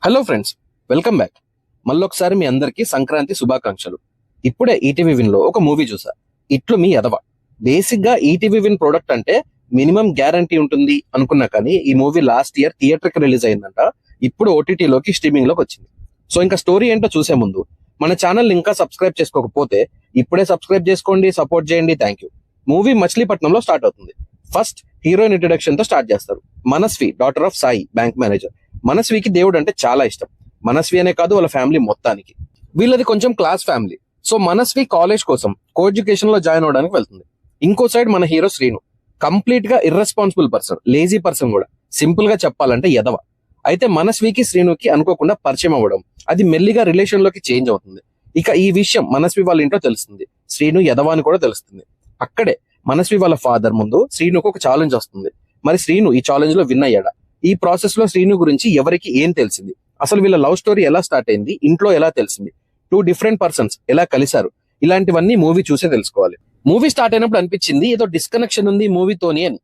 Hello friends, welcome back. మళ్ళొకసారి మీ అందరికీ సంక్రాంతి శుభాకాంక్షలు. ఇప్పుడే ఈటీవీ విన్ లో ఒక మూవీ చూసా, ఇట్లు మీ ఎదవ. బేసిక్ గా ఈటీవీ విన్ ప్రొడక్ట్ అంటే మినిమం గ్యారంటీ ఉంటుంది అనుకున్నా, కానీ ఈ మూవీ లాస్ట్ ఇయర్ థియేటర్ కి రిలీజ్ అయిందంట. ఇప్పుడు ఓటీటీలోకి స్ట్రీమింగ్ లోకి వచ్చింది. సో ఇంకా స్టోరీ ఏంటో చూసే ముందు మన ఛానల్ ఇంకా సబ్స్క్రైబ్ చేసుకోకపోతే ఇప్పుడే సబ్స్క్రైబ్ చేసుకోండి, సపోర్ట్ చేయండి. Thank you. మూవీ మచిలీపట్నంలో స్టార్ట్ అవుతుంది. ఫస్ట్ హీరోయిన్ ఇంట్రొడక్షన్ తో స్టార్ట్ చేస్తారు. Manasvi, daughter of Sai, bank manager. మనస్వికి దేవుడు అంటే చాలా ఇష్టం. మనస్వి అనే కాదు, వాళ్ళ ఫ్యామిలీ మొత్తానికి. వీళ్ళది కొంచెం క్లాస్ ఫ్యామిలీ. సో మనస్వి కాలేజ్ కోసం కో ఎడ్యుకేషన్ లో జాయిన్ అవడానికి వెళ్తుంది. ఇంకో సైడ్ మన హీరో శ్రీను కంప్లీట్ గా ఇర్రెస్పాన్సిబుల్ పర్సన్, లేజీ పర్సన్ కూడా. సింపుల్ గా చెప్పాలంటే ఎదవ. అయితే మనస్వికి శ్రీనుకి అనుకోకుండా పరిచయం అవ్వడం, అది మెల్లిగా రిలేషన్ లోకి చేంజ్ అవుతుంది. ఇక ఈ విషయం మనస్వి వాళ్ళ ఇంట్లో తెలుస్తుంది. శ్రీను ఎదవ అని కూడా తెలుస్తుంది. అక్కడే మనస్వి వాళ్ళ ఫాదర్ ముందు శ్రీనుకు ఒక ఛాలెంజ్ వస్తుంది. మరి శ్రీను ఈ ఛాలెంజ్ లో విన్ అయ్యాడా? ఈ ప్రాసెస్ లో శ్రీను గురించి ఎవరికి ఏం తెలిసింది? అసలు వీళ్ళ లవ్ స్టోరీ ఎలా స్టార్ట్ అయింది? ఇంట్లో ఎలా తెలిసింది? టూ డిఫరెంట్ పర్సన్స్ ఎలా కలిశారు? ఇలాంటివన్నీ మూవీ చూసే తెలుసుకోవాలి. మూవీ స్టార్ట్ అయినప్పుడు అనిపించింది ఏదో డిస్కనెక్షన్ ఉంది మూవీతోని అని.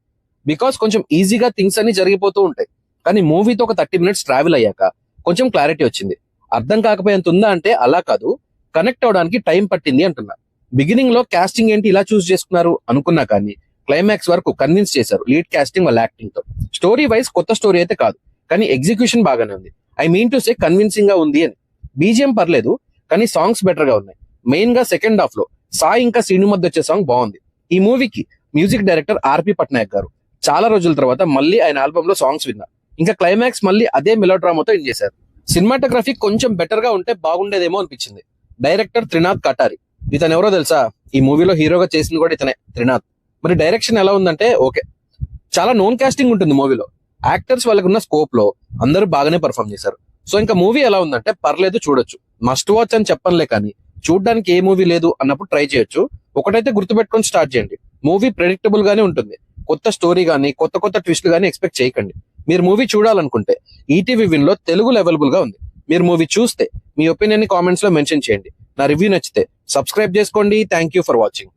బికాస్ కొంచెం ఈజీగా థింగ్స్ అన్ని జరిగిపోతూ ఉంటాయి. కానీ మూవీతో ఒక 30 minutes ట్రావెల్ అయ్యాక కొంచెం క్లారిటీ వచ్చింది. అర్థం కాకపోయేంత ఉందా అంటే అలా కాదు, కనెక్ట్ అవడానికి టైం పట్టింది అంటున్నా. బిగినింగ్ లో కాస్టింగ్ ఏంటి ఇలా చూస్ చేసుకున్నారు అనుకున్నా, కానీ క్లైమాక్స్ వరకు కన్విన్స్ చేశారు లీడ్ కాస్టింగ్ వాళ్ళ యాక్టింగ్ తో. స్టోరీ వైజ్ కొత్త స్టోరీ అయితే కాదు, కానీ ఎగ్జిక్యూషన్ బాగానే ఉంది. I mean to say convincing గా ఉంది అని. బీజిఎం పర్లేదు, కానీ సాంగ్స్ బెటర్ గా ఉన్నాయి. మెయిన్ గా సెకండ్ హాఫ్ లో సాయి ఇంకా శ్రీను మధ్య వచ్చే సాంగ్ బాగుంది. ఈ మూవీకి మ్యూజిక్ డైరెక్టర్ ఆర్పి పట్నాయక్ గారు. చాలా రోజుల తర్వాత మళ్ళీ ఆయన ఆల్బమ్ లో సాంగ్స్ విన్నా. ఇంకా క్లైమాక్స్ మళ్ళీ అదే మెలోడ్రామాతో ఎండ్ చేశారు. సినిమాటోగ్రఫీ కొంచెం బెటర్ గా ఉంటే బాగుండేదేమో అనిపించింది. డైరెక్టర్ త్రినాథ్ కటారి. ఇతను ఎవరో తెలుసా? ఈ మూవీలో హీరోగా చేసింది కూడా ఇతనే, త్రినాథ్. మరి డైరెక్షన్ ఎలా ఉందంటే ఓకే. చాలా నోన్ కాస్టింగ్ ఉంటుంది మూవీలో. యాక్టర్స్ వాళ్ళకున్న స్కోప్ లో అందరూ బాగానే పర్ఫామ్ చేశారు. సో ఇంకా మూవీ ఎలా ఉందంటే పర్లేదు, చూడొచ్చు. మస్ట్ వాచ్ అని చెప్పనులే, కానీ చూడడానికి ఏ మూవీ లేదు అన్నప్పుడు ట్రై చేయొచ్చు. ఒకటైతే గుర్తుపెట్టుకొని స్టార్ట్ చేయండి, మూవీ ప్రెడిక్టబుల్ గానే ఉంటుంది. కొత్త స్టోరీ గానీ కొత్త కొత్త ట్విస్ట్లు గానీ ఎక్స్పెక్ట్ చేయకండి. మీరు మూవీ చూడాలనుకుంటే ఈటీవీ విన్ లో తెలుగులో అవైలబుల్ గా ఉంది. మీరు మూవీ చూస్తే మీ ఒపీనియన్ ని కామెంట్స్ లో మెన్షన్ చేయండి. నా రివ్యూ నచ్చితే సబ్స్క్రైబ్ చేసుకోండి. Thank you for watching.